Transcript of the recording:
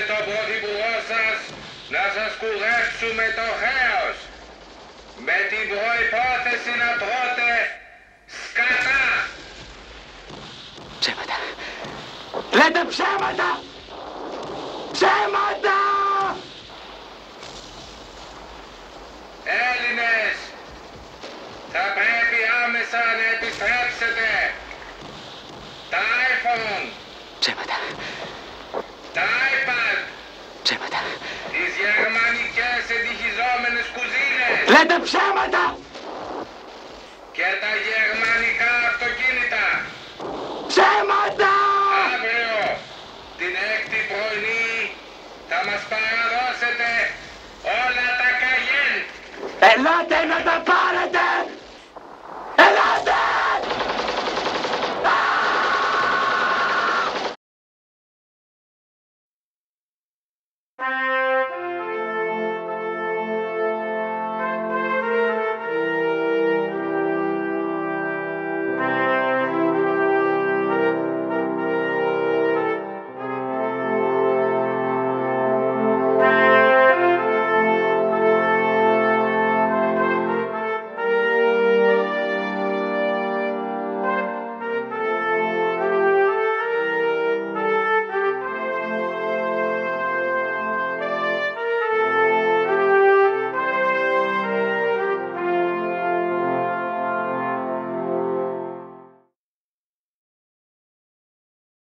τον πρωθυπουργό σας να σας κουρέψουμε το χρέος με την προϋπόθεση να τρώτε σκατά. Ψέματα. Λέτε ψέματα! Ψέματα! Έλληνες, θα πρέπει άμεσα να επιστρέψετε τα iPhone, Ψέματα. τα iPad, Ψέματα. τις γερμανικές εντυχιζόμενες κουζίνες Λέτε ψέματα! και τα γερμανικά αυτοκίνητα. Ψέματα! Αύριο, την 6η πρωινή, θα μας παραδώσετε όλα τα Cayenne. Ελάτε να τα